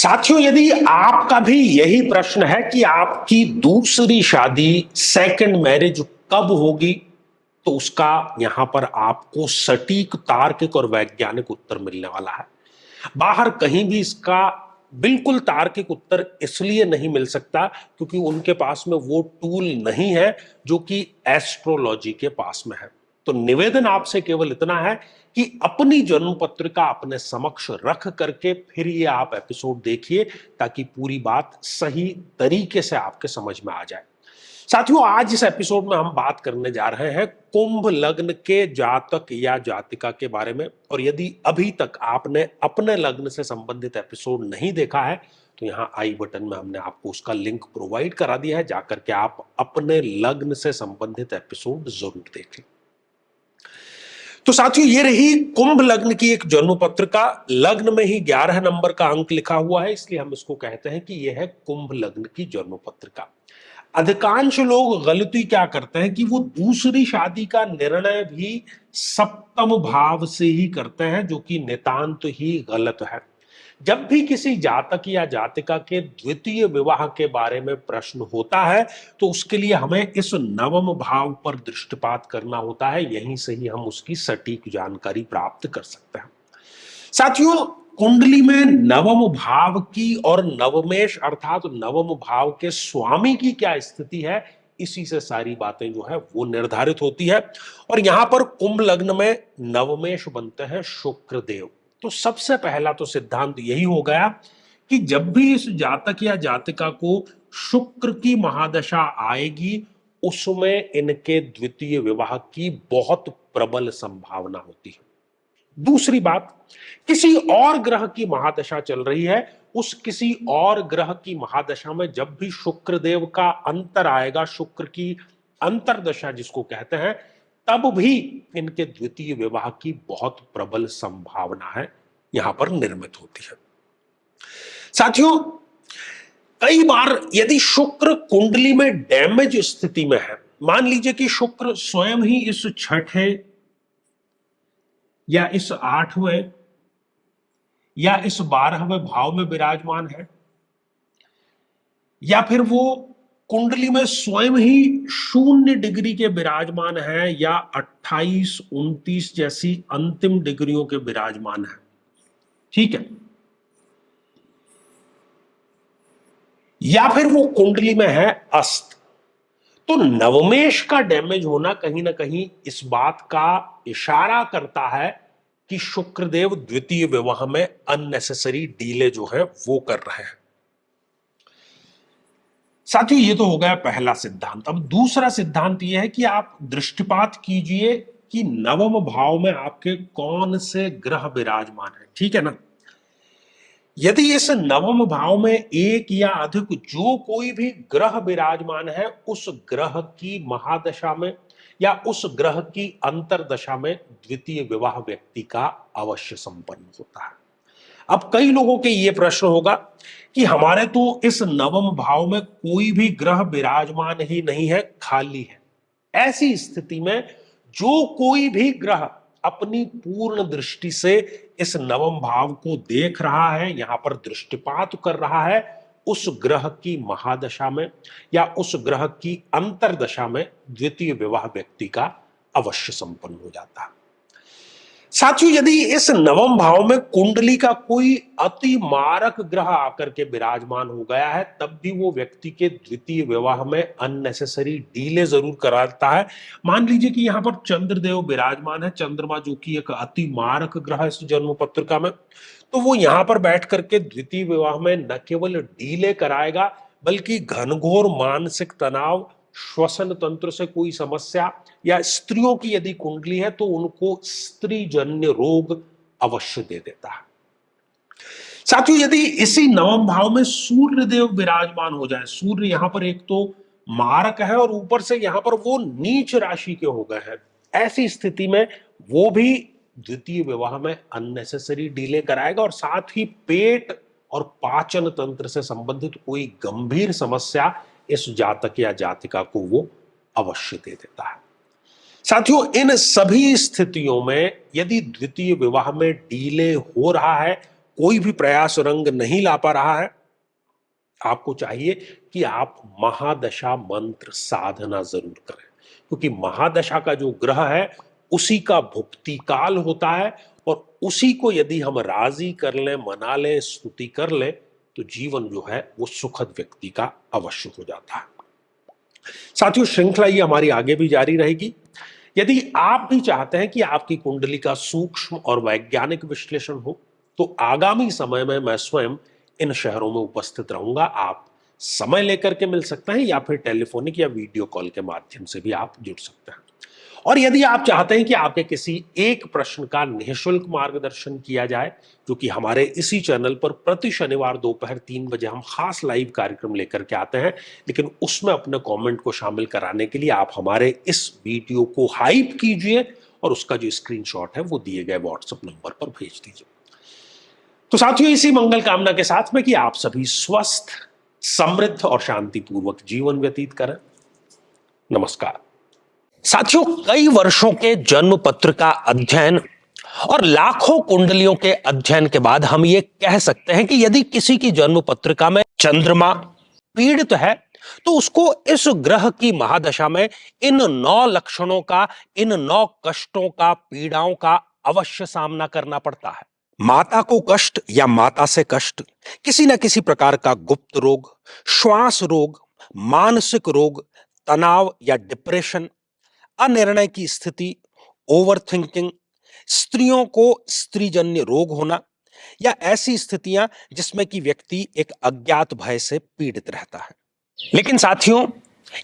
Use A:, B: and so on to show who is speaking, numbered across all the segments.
A: साथियों, यदि आपका भी यही प्रश्न है कि आपकी दूसरी शादी सेकंड मैरिज कब होगी, तो उसका यहां पर आपको सटीक तार्किक और वैज्ञानिक उत्तर मिलने वाला है। बाहर कहीं भी इसका बिल्कुल तार्किक उत्तर इसलिए नहीं मिल सकता क्योंकि उनके पास में वो टूल नहीं है जो कि एस्ट्रोलॉजी के पास में है। तो निवेदन आपसे केवल इतना है कि अपनी जन्म पत्रिका अपने समक्ष रख करके फिर ये आप एपिसोड देखिए ताकि पूरी बात सही तरीके से आपके समझ में आ जाए। साथियों, आज इस एपिसोड में हम बात करने जा रहे हैं कुंभ लग्न के जातक या जातिका के बारे में। और यदि अभी तक आपने अपने लग्न से संबंधित एपिसोड नहीं देखा है तो यहां आई बटन में हमने आपको उसका लिंक प्रोवाइड करा दिया है, जाकर के आप अपने लग्न से संबंधित एपिसोड जरूर देखें। तो साथियों, ये रही कुंभ लग्न की एक जन्म पत्रिका। लग्न में ही 11 नंबर का अंक लिखा हुआ है, इसलिए हम इसको कहते हैं कि यह है कुंभ लग्न की जन्म पत्रिका। अधिकांश लोग गलती क्या करते हैं कि वो दूसरी शादी का निर्णय भी सप्तम भाव से ही करते हैं, जो कि नितांत ही गलत है। जब भी किसी जातक या जातिका के द्वितीय विवाह के बारे में प्रश्न होता है तो उसके लिए हमें इस नवम भाव पर दृष्टिपात करना होता है। यहीं से ही हम उसकी सटीक जानकारी प्राप्त कर सकते हैं। साथियों, कुंडली में नवम भाव की और नवमेश अर्थात नवम भाव के स्वामी की क्या स्थिति है, इसी से सारी बातें जो है वो निर्धारित होती है। और यहां पर कुंभ लग्न में नवमेश बनते हैं शुक्र देव। तो सबसे पहला तो सिद्धांत यही हो गया कि जब भी इस जातक या जातिका को शुक्र की महादशा आएगी उसमें इनके द्वितीय विवाह की बहुत प्रबल संभावना होती है। दूसरी बात, किसी और ग्रह की महादशा चल रही है, उस किसी और ग्रह की महादशा में जब भी शुक्र देव का अंतर आएगा, शुक्र की अंतरदशा जिसको कहते हैं, तब भी इनके द्वितीय विवाह की बहुत प्रबल संभावना है यहां पर निर्मित होती है। साथियों, कई बार यदि शुक्र कुंडली में डैमेज स्थिति में है, मान लीजिए कि शुक्र स्वयं ही इस छठे या इस 8वें या इस 12वें भाव में विराजमान है, या फिर वो कुंडली में स्वयं ही 0 डिग्री के विराजमान है, या 28, 29 जैसी अंतिम डिग्रियों के विराजमान है, ठीक है, या फिर वो कुंडली में है अस्त, तो नवमेश का डैमेज होना कहीं ना कहीं इस बात का इशारा करता है कि शुक्रदेव द्वितीय विवाह में अननेसेसरी डीले जो है वो कर रहे हैं। साथियों, ये तो हो गया पहला सिद्धांत। अब दूसरा सिद्धांत ये है कि आप दृष्टिपात कीजिए कि नवम भाव में आपके कौन से ग्रह विराजमान है, ठीक है ना। यदि इस नवम भाव में एक या अधिक जो कोई भी ग्रह विराजमान है, उस ग्रह की महादशा में या उस ग्रह की अंतरदशा में द्वितीय विवाह व्यक्ति का अवश्य संपन्न होता है। अब कई लोगों के ये प्रश्न होगा कि हमारे तो इस नवम भाव में कोई भी ग्रह विराजमान ही नहीं है, खाली है। ऐसी स्थिति में जो कोई भी ग्रह अपनी पूर्ण दृष्टि से इस नवम भाव को देख रहा है, यहां पर दृष्टिपात कर रहा है, उस ग्रह की महादशा में या उस ग्रह की अंतरदशा में द्वितीय विवाह व्यक्ति का अवश्य संपन्न हो जाता है। साथियों, यदि इस नवम भाव में कुंडली का कोई अति मारक ग्रह आकर के विराजमान हो गया है, तब भी वो व्यक्ति के द्वितीय विवाह में अननेसेसरी डीले जरूर कराता है। मान लीजिए कि यहां पर चंद्रदेव विराजमान है, चंद्रमा जो कि एक अति मारक ग्रह है इस जन्म पत्रिका में, तो वो यहां पर बैठ करके द्वितीय विवाह में न केवल डीले कराएगा बल्कि घनघोर मानसिक तनाव, श्वसन तंत्र से कोई समस्या, या स्त्रियों की यदि कुंडली है तो उनको स्त्री जन्य रोग अवश्य दे देता है। साथियों, यदि इसी नवम भाव में सूर्य देव विराजमान हो जाए, सूर्य यहां पर एक तो मारक है और ऊपर से यहां पर वो नीच राशि के हो गए हैं, ऐसी स्थिति में वो भी द्वितीय विवाह में अननेसेसरी डीले कराएगा और साथ ही पेट और पाचन तंत्र से संबंधित कोई गंभीर समस्या इस जातक या जातिका को वो अवश्य दे देता है। साथियों, इन सभी स्थितियों में यदि द्वितीय विवाह में डीले हो रहा है, कोई भी प्रयास रंग नहीं ला पा रहा है, आपको चाहिए कि आप महादशा मंत्र साधना जरूर करें, क्योंकि महादशा का जो ग्रह है उसी का भुक्ति काल होता है, और उसी को यदि हम राजी कर लें, मना लें, स्तुति कर लें, तो जीवन जो है वो सुखद व्यक्ति का अवश्य हो जाता है। साथियों, श्रृंखला ये हमारी आगे भी जारी रहेगी। यदि आप भी चाहते हैं कि आपकी कुंडली का सूक्ष्म और वैज्ञानिक विश्लेषण हो, तो आगामी समय में मैं स्वयं इन शहरों में उपस्थित रहूंगा। आप समय लेकर के मिल सकते हैं, या फिर टेलीफोनिक या वीडियो कॉल के माध्यम से भी आप जुड़ सकते हैं। और यदि आप चाहते हैं कि आपके किसी एक प्रश्न का निःशुल्क मार्गदर्शन किया जाए, जो कि हमारे इसी चैनल पर प्रति शनिवार दोपहर 3 बजे हम खास लाइव कार्यक्रम लेकर के आते हैं, लेकिन उसमें अपने कमेंट को शामिल कराने के लिए आप हमारे इस वीडियो को हाइप कीजिए और उसका जो स्क्रीनशॉट है वो दिए गए व्हाट्सएप नंबर पर भेज दीजिए। तो साथियों, इसी मंगल कामना के साथ में कि आप सभी स्वस्थ, समृद्ध और शांतिपूर्वक जीवन व्यतीत करें। नमस्कार। साथियों, कई वर्षों के जन्म पत्र का अध्ययन और लाखों कुंडलियों के अध्ययन के बाद हम ये कह सकते हैं कि यदि किसी की जन्म पत्रिका में चंद्रमा पीड़ित है, तो उसको इस ग्रह की महादशा में इन 9 लक्षणों का, इन 9 कष्टों का, पीड़ाओं का अवश्य सामना करना पड़ता है। माता को कष्ट या माता से कष्ट, किसी न किसी प्रकार का गुप्त रोग, श्वास रोग, मानसिक रोग, तनाव या डिप्रेशन, अनिर्णय की स्थिति, ओवर थिंकिंग, स्त्रियों को स्त्रीजन्य रोग होना, या ऐसी स्थितियां जिसमें कि व्यक्ति एक अज्ञात भय से पीड़ित रहता है। लेकिन साथियों,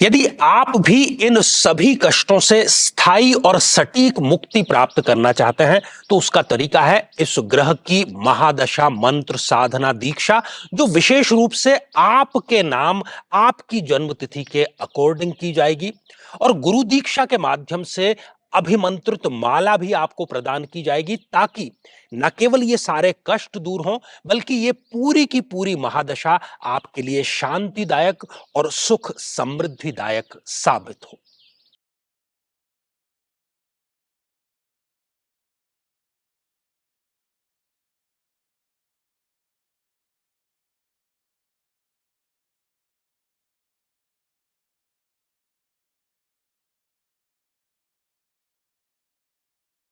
A: यदि आप भी इन सभी कष्टों से स्थायी और सटीक मुक्ति प्राप्त करना चाहते हैं, तो उसका तरीका है इस ग्रह की महादशा मंत्र साधना दीक्षा, जो विशेष रूप से आपके नाम, आपकी जन्मतिथि के अकॉर्डिंग की जाएगी, और गुरु दीक्षा के माध्यम से अभिमंत्रित माला भी आपको प्रदान की जाएगी, ताकि न केवल ये सारे कष्ट दूर हों, बल्कि ये पूरी की पूरी महादशा आपके लिए शांतिदायक और सुख समृद्धिदायक साबित हो।